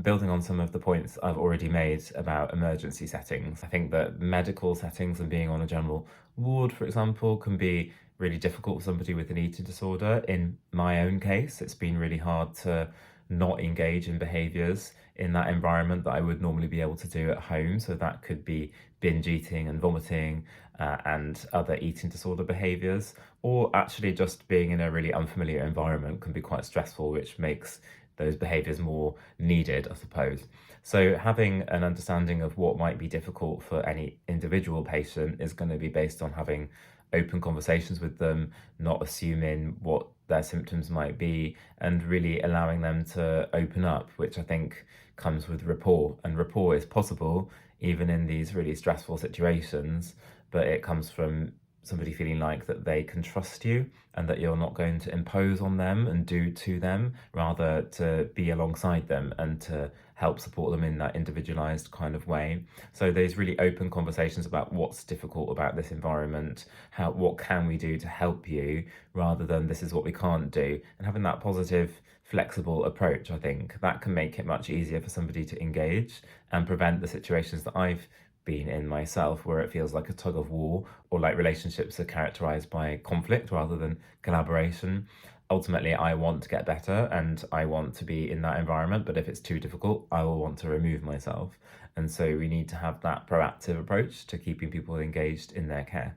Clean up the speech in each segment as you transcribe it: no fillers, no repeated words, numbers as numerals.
building on some of the points I've already made about emergency settings, I think that medical settings and being on a general ward, for example, can be really difficult for somebody with an eating disorder. In my own case, it's been really hard to not engage in behaviours in that environment that I would normally be able to do at home. So that could be binge eating and vomiting and other eating disorder behaviours, or actually just being in a really unfamiliar environment can be quite stressful, which makes those behaviours more needed, I suppose. So having an understanding of what might be difficult for any individual patient is going to be based on having open conversations with them, not assuming what their symptoms might be, and really allowing them to open up, which I think comes with rapport. And rapport is possible even in these really stressful situations, but it comes from somebody feeling like that they can trust you and that you're not going to impose on them and do to them, rather to be alongside them and to help support them in that individualized kind of way. So there's really open conversations about what's difficult about this environment, what can we do to help you, rather than this is what we can't do. And having that positive, flexible approach, I think that can make it much easier for somebody to engage and prevent the situations that I've been in myself, where it feels like a tug of war, or like relationships are characterized by conflict rather than collaboration. Ultimately, I want to get better and I want to be in that environment, but if it's too difficult, I will want to remove myself. And so we need to have that proactive approach to keeping people engaged in their care.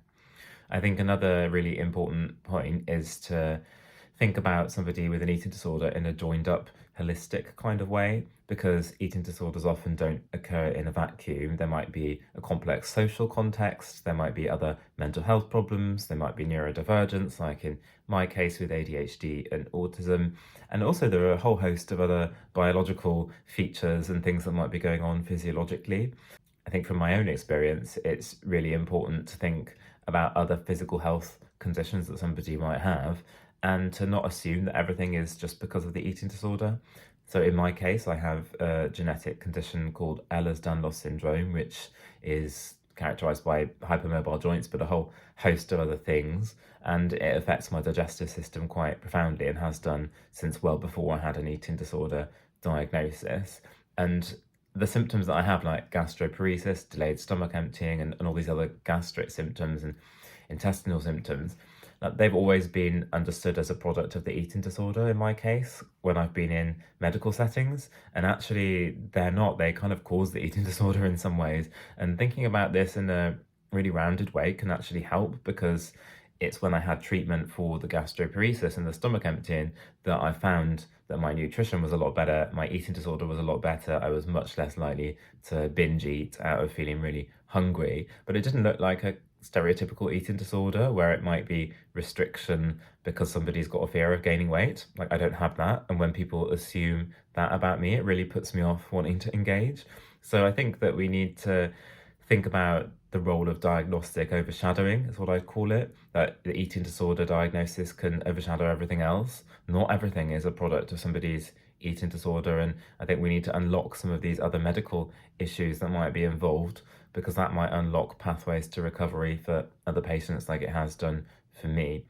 I think another really important point is to think about somebody with an eating disorder in a joined up, holistic kind of way, because eating disorders often don't occur in a vacuum. There might be a complex social context, there might be other mental health problems, there might be neurodivergence, like in my case with ADHD and autism. And also, there are a whole host of other biological features and things that might be going on physiologically. I think from my own experience, it's really important to think about other physical health conditions that somebody might have, and to not assume that everything is just because of the eating disorder. So in my case, I have a genetic condition called Ehlers-Danlos syndrome, which is characterized by hypermobile joints, but a whole host of other things. And it affects my digestive system quite profoundly, and has done since well before I had an eating disorder diagnosis. And the symptoms that I have, like gastroparesis, delayed stomach emptying, and all these other gastric symptoms and intestinal symptoms, they've always been understood as a product of the eating disorder in my case when I've been in medical settings. And actually, they're not. They kind of cause the eating disorder in some ways. And thinking about this in a really rounded way can actually help, because it's when I had treatment for the gastroparesis and the stomach emptying that I found that my nutrition was a lot better, my eating disorder was a lot better. I was much less likely to binge eat out of feeling really hungry. But it didn't look like a stereotypical eating disorder where it might be restriction because somebody's got a fear of gaining weight. Like, I don't have that. And when people assume that about me, it really puts me off wanting to engage. So I think that we need to think about the role of diagnostic overshadowing, is what I'd call it. That the eating disorder diagnosis can overshadow everything else. Not everything is a product of somebody's eating disorder. And I think we need to unlock some of these other medical issues that might be involved, because that might unlock pathways to recovery for other patients, like it has done for me.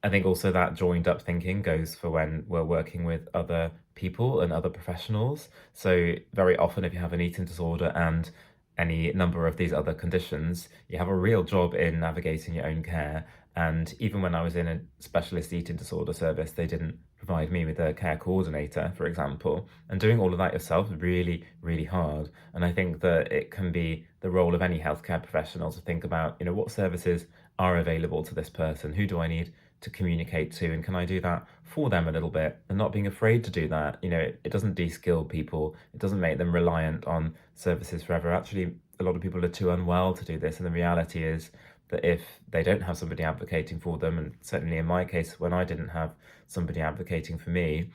I think also that joined up thinking goes for when we're working with other people and other professionals. So very often, if you have an eating disorder and any number of these other conditions, you have a real job in navigating your own care. And even when I was in a specialist eating disorder service, they didn't provide me with a care coordinator, for example. And doing all of that yourself is really, really hard. And I think that it can be the role of any healthcare professional to think about, what services are available to this person? Who do I need to communicate to? And can I do that for them a little bit? And not being afraid to do that. It doesn't de-skill people. It doesn't make them reliant on services forever. Actually, a lot of people are too unwell to do this. And the reality is that if they don't have somebody advocating for them, and certainly in my case, when I didn't have somebody advocating for me,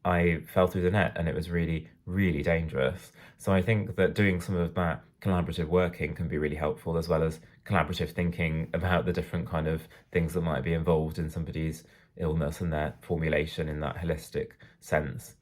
I fell through the net, and it was really, really dangerous. So I think that doing some of that collaborative working can be really helpful, as well as collaborative thinking about the different kind of things that might be involved in somebody's illness and their formulation in that holistic sense.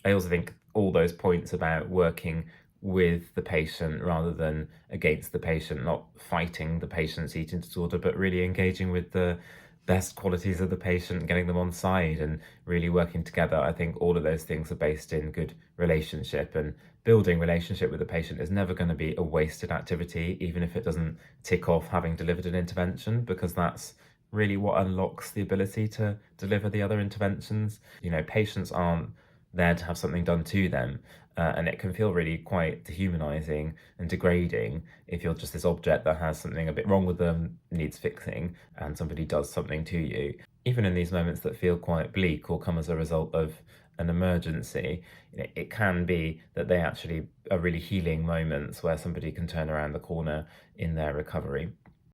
I also think all those points about working with the patient rather than against the patient, not fighting the patient's eating disorder, but really engaging with the best qualities of the patient, getting them on side and really working together. I think all of those things are based in good relationship, and building relationship with the patient is never going to be a wasted activity, even if it doesn't tick off having delivered an intervention, because that's really what unlocks the ability to deliver the other interventions. Patients aren't there to have something done to them. And it can feel really quite dehumanizing and degrading if you're just this object that has something a bit wrong with them, needs fixing, and somebody does something to you. Even in these moments that feel quite bleak or come as a result of an emergency, it can be that they actually are really healing moments where somebody can turn around the corner in their recovery.